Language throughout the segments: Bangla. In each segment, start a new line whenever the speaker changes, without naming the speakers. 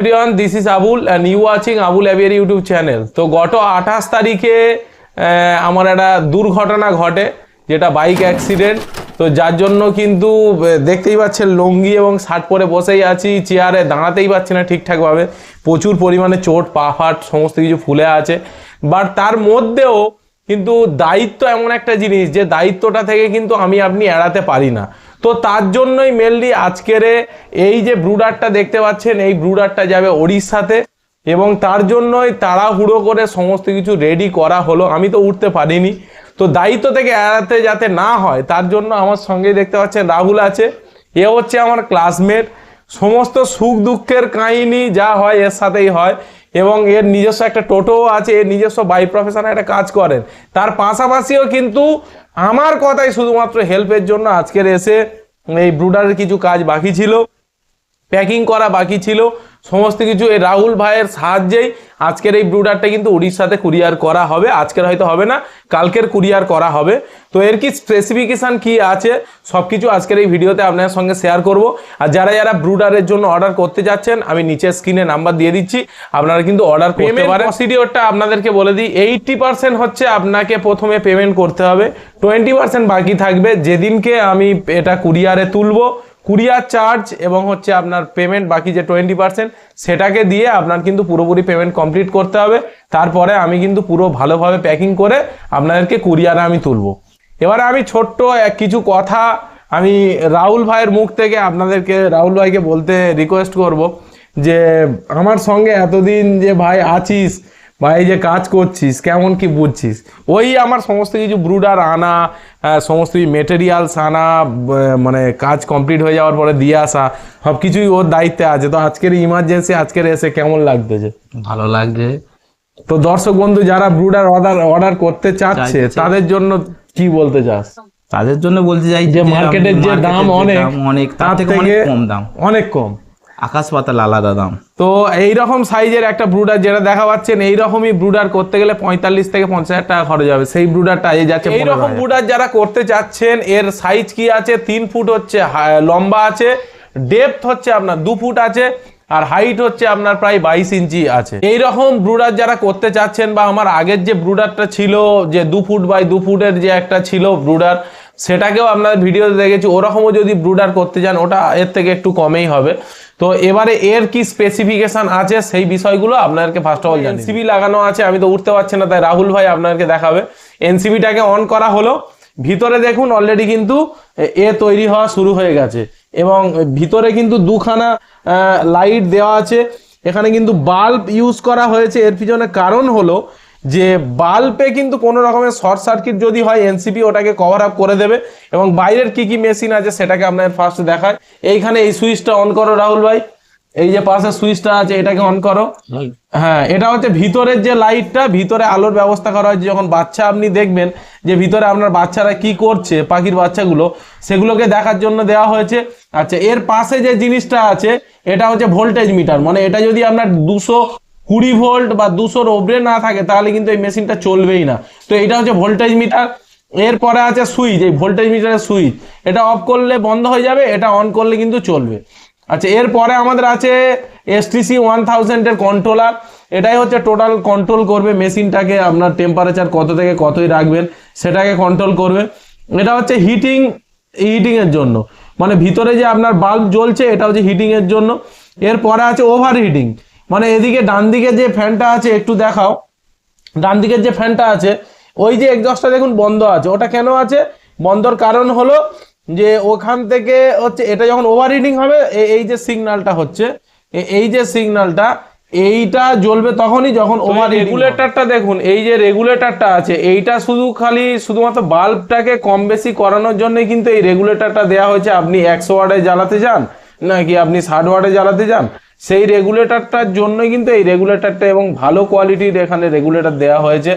Everyone, this is Abul and you watching Abul Aviary YouTube channel. তো গত 28 তারিখে আমার একটা দুর্ঘটনা ঘটে, যেটা বাইক অ্যাক্সিডেন্ট। তো যার জন্য কিন্তু দেখতেই পাচ্ছেন লুঙ্গি এবং শার্ট পরে বসেই আছি, চেয়ারে দাঁড়াতেই পারছি না ঠিকঠাকভাবে। প্রচুর পরিমাণে চোট, পা ফাট সমস্ত কিছু ফুলে আছে। বাট তার মধ্যেও কিন্তু দায়িত্ব এমন একটা জিনিস, যে দায়িত্বটা থেকে কিন্তু আপনি এড়াতে পারি না। তো তার জন্যই মেনলি আজকের এই যে ব্রুডারটা দেখতে পাচ্ছেন, এই ব্রুডারটা যাবে ওড়িশাতে, এবং তার জন্যই তাড়াহুড়ো করে সমস্ত কিছু রেডি করা হলো। আমি তো উঠতে পারিনি, তো দায়িত্ব থেকে এড়াতে যাতে না হয় তার জন্য আমার সঙ্গেই দেখতে পাচ্ছেন রাহুল আছে। এ হচ্ছে আমার ক্লাসমেট। সমস্ত সুখ দুঃখের কাহিনী যা হয় এর সাথেই হয়, এবং এর নিজস্ব একটা টোটোও আছে, এর নিজস্ব বাই প্রফেশনে একটা কাজ করেন। তার পাশাপাশিও কিন্তু আমার কথাই শুধুমাত্র হেল্পের জন্য আজকের এসে এই ব্রুডারের কিছু কাজ বাকি ছিল, প্যাকিং করা বাকি ছিল, সমস্ত কিছু এই রাহুল ভাইয়ের সাহায্যেই আজকের এই ব্রুডারটা কিন্তু উড়িষ্যাতে কুরিয়ার করা হবে। আজকের হয়তো হবে না, কালকের কুরিয়ার করা হবে। তো এর কি স্পেসিফিকেশান কি আছে সব কিছু আজকের এই ভিডিওতে আপনাদের সঙ্গে শেয়ার করব। আর যারা যারা ব্রুডারের জন্য অর্ডার করতে যাচ্ছেন, আমি নিচে স্ক্রিনে নাম্বার দিয়ে দিচ্ছি, আপনারা কিন্তু অর্ডার করতে পারেন। প্রসিডিওরটা আপনাদেরকে বলে দিই, 80% হচ্ছে আপনাকে প্রথমে পেমেন্ট করতে হবে, 20% বাকি থাকবে যেদিনকে আমি এটা কুরিয়ারে তুলবো। কুরিয়ার চার্জ এবং হচ্ছে আপনার পেমেন্ট বাকি যে 20% সেটাকে দিয়ে আপনার কিন্তু পুরোপুরি পেমেন্ট কমপ্লিট করতে হবে। তারপরে আমি কিন্তু পুরো ভালোভাবে প্যাকিং করে আপনাদেরকে কুরিয়ারে আমি তুলবো। এবারে আমি ছোট্ট কিছু কথা আমি রাহুল ভাইয়ের মুখ থেকে আপনাদেরকে, রাহুল ভাইকে বলতে রিকোয়েস্ট করব, যে আমার সঙ্গে এতদিন যে ভাই আছিস, ভাই যে কাজ করছিস, কেমন কি বুঝছিস, ওই আমার সমস্ত কিছু ব্রুডার আনা, সমস্ত মেটেরিয়ালস আনা, মানে কাজ কমপ্লিট হয়ে যাওয়ার পরে দিয়ে আসা, সব কিছুই ওর দায়িত্বে আছে। তো আজকের ইমার্জেন্সি আজকের এসে কেমন লাগতেছে?
ভালো লাগছে।
তো দর্শক বন্ধু যারা ব্রুডার অর্ডার করতে চাচ্ছে তাদের জন্য কি বলতে চাস?
তাদের জন্য বলতে চাই
যে মার্কেটের যে দাম অনেক
তার থেকে অনেক কম দাম,
অনেক কম,
আকাশ পাতাল আলাদা দাম।
তো এইরকম সাইজের একটা ব্রুডার যেটা দেখা পাচ্ছেন, এইরকমই ব্রুডার করতে গেলে 45 থেকে 50,000 টাকা খরচ হবে। সেই ব্রুডারটা এই যাচ্ছে। এইরকম ব্রুডার যারা করতে চাচ্ছেন, এর সাইজ কি আছে, 3 ফুট হচ্ছে লম্বা আছে, ডেপথ হচ্ছে আপনার 2 ফুট আছে, আর হাইট হচ্ছে আপনার প্রায় 22 ইঞ্চি আছে। এইরকম ব্রুডার যারা করতে চাচ্ছেন, বা আমার আগের যে ব্রুডারটা ছিল, যে 2 ফুট বাই 2 ফুটের যে একটা ছিল ব্রুডার, সেটাকেও আপনার ভিডিওতে দেখেছি, ওরকমও যদি ব্রুডার করতে চান ওটা এর থেকে একটু কমেই হবে। তো এবারে এর কি স্পেসিফিকেশন আছে সেই বিষয়গুলো আপনাদেরকে ফার্স্ট অফ অল জানি। এনসিবি লাগানো আছে, আমি তো উঠতে পারছি না, তাই রাহুল ভাই আপনাদেরকে দেখাবে। এনসিবিটাকে অন করা হলো, ভিতরে দেখুন অলরেডি কিন্তু তৈরি হওয়া শুরু হয়ে গেছে, এবং ভিতরে কিন্তু দুখানা লাইট দেওয়া আছে। এখানে কিন্তু বাল্ব ইউজ করা হয়েছে, এর পিছনে কারণ হলো যে বাল্বে কিন্তু কোনো রকমের শর্ট সার্কিট যদি হয়, এনসিবি ওটাকে কভার আপ করে দেবে। এবং বাইরের কি কি মেশিন আছে সেটাকে আপনার ফার্স্ট দেখায়। এইখানে এই সুইচটা অন করো রাহুল ভাই, এই যে পাশে সুইচটা আছে এটাকে অন করো। হ্যাঁ, এটা হচ্ছে ভিতরের যে লাইটটা, ভিতরে আলোর ব্যবস্থা করা হয়েছে। যখন বাচ্চা আপনি দেখবেন যে ভিতরে আপনার বাচ্চারা কি করছে, পাখির বাচ্চাগুলো, সেগুলোকে দেখার জন্য দেওয়া হয়েছে। আচ্ছা, এর পাশে যে জিনিসটা আছে এটা হচ্ছে ভোল্টেজ মিটার, মানে এটা যদি আপনার 220 ভোল্ট বা 200-র ওপরে না থাকে তাহলে কিন্তু এই মেশিনটা চলবেই না। তো এটা হচ্ছে ভোল্টেজ মিটার। এরপরে আছে সুইচ, এই ভোল্টেজ মিটারের সুইচ, এটা অফ করলে বন্ধ হয়ে যাবে, এটা অন করলে কিন্তু চলবে। আচ্ছা, এরপরে আমাদের আছে STC 1000-এর কন্ট্রোলার। এটাই হচ্ছে টোটাল কন্ট্রোল করবে মেশিনটাকে, আপনার টেম্পারেচার কত থেকে কতই রাখবেন সেটাকে কন্ট্রোল করবে। এটা হচ্ছে হিটিংয়ের জন্য, মানে ভিতরে যে আপনার বাল্ব জ্বলছে এটা হচ্ছে হিটিংয়ের জন্য। এরপরে আছে ওভার হিটিং, মানে এদিকে ডান দিকে যে ফ্যানটা আছে একটু দেখাও, ডান দিকের যে ফ্যানটা আছে ওই যে এক্সস্টটা দেখুন বন্ধ আছে। ওটা কেন আছে? বন্ধর কারণ হলো যে ওখান থেকে হচ্ছে এটা যখন ওভার হিটিং হবে, এই যে সিগন্যালটা হচ্ছে, এই যে সিগন্যালটা, এইটা জ্বলবে তখনই যখন ওভার। রেগুলেটরটা দেখুন, এই যে রেগুলেটরটা আছে, এইটা শুধুমাত্র বাল্বটাকে কম বেশি করানোর জন্যই কিন্তু এই রেগুলেটরটা দেওয়া হয়েছে। আপনি 100 ওয়াটে জ্বালাতে চান নাকি আপনি 60 ওয়াটে জ্বালাতে চান, সেই রেগুলেটরটার জন্যই কিন্তু এই রেগুলেটরটা, এবং ভালো কোয়ালিটির এখানে রেগুলেটর দেওয়া হয়েছে।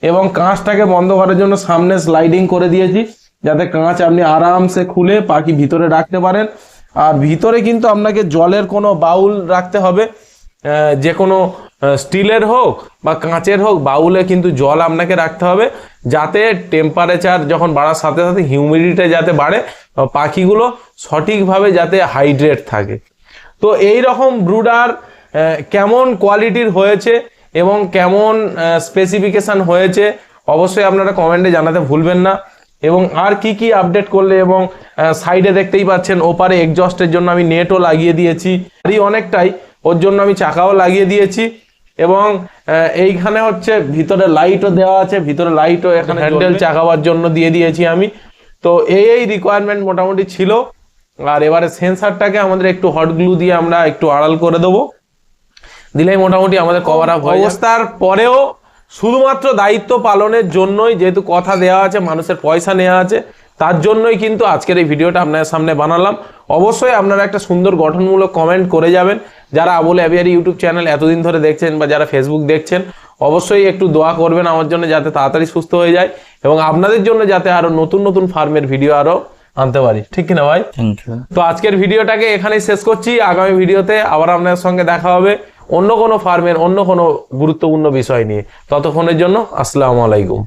এবং কাঁচটাকে বন্ধ করার জন্য সামনে স্লাইডিং করে দিয়েছি, যাতে কাঁচ আপনি আরামসে খুলে পাখি ভিতরে রাখতে পারেন। আর ভিতরে কিন্তু আপনাকে জলের কোনো বাউল রাখতে হবে, যে কোনো স্টিলের হোক বা কাঁচের হোক, বাউলে কিন্তু জল আপনাকে রাখতে হবে, যাতে টেম্পারেচার যখন বাড়ার সাথে সাথে হিউমিডিটি যাতে বাড়ে, পাখিগুলো সঠিকভাবে যাতে হাইড্রেট থাকে। তো এই রকম ব্রুডার কেমন কোয়ালিটির হয়েছে এবং কেমন স্পেসিফিকেশন হয়েছে অবশ্যই আপনারা কমেন্টে জানাতে ভুলবেন না। এবং আর কি কি আপডেট করলে, এবং সাইডে দেখতেই পাচ্ছেন ওপারে এক্সজস্টের জন্য আমি নেটও লাগিয়ে দিয়েছি, অনেকটাই ওর জন্য আমি চাকাও লাগিয়ে দিয়েছি। এবং এইখানে হচ্ছে ভিতরে লাইটও দেওয়া আছে, ভিতরে লাইটও এখানে হ্যান্ডেল চাকাবার জন্য দিয়ে দিয়েছি আমি। তো এই রিকোয়ারমেন্ট মোটামুটি ছিল। আর এবারে সেন্সারটাকে আমাদের একটু হট গ্লু দিয়ে আমরা একটু আড়াল করে দেবো, দিলেই মোটামুটি আমাদের কভার আপ অবস্থার পরেও শুধুমাত্র দায়িত্ব পালনের জন্যই, যেহেতু কথা দেওয়া আছে, মানুষের পয়সা নেওয়া আছে, তার জন্যই কিন্তু আজকের এই ভিডিওটা আপনাদের সামনে বানালাম। অবশ্যই আপনারা একটা সুন্দর গঠনমূলক কমেন্ট করে যাবেন। যারা আবুল অ্যাভিয়ারি ইউটিউব চ্যানেল এতদিন ধরে দেখছেন বা যারা ফেসবুক দেখছেন, অবশ্যই একটু দোয়া করবেন আমার জন্য, যাতে তাড়াতাড়ি সুস্থ হয়ে যায় এবং আপনাদের জন্য যাতে আরো নতুন নতুন ফার্মের ভিডিও আরো আনতে পারি। ঠিক কিনা ভাই?
Thank you.
তো আজকের ভিডিওটাকে এখানেই শেষ করছি। আগামী ভিডিওতে আবার আপনাদের সঙ্গে দেখা হবে অন্য কোনো ফার্মের অন্য কোনো গুরুত্বপূর্ণ বিষয় নিয়ে। ততক্ষণের জন্য আসসালামু আলাইকুম।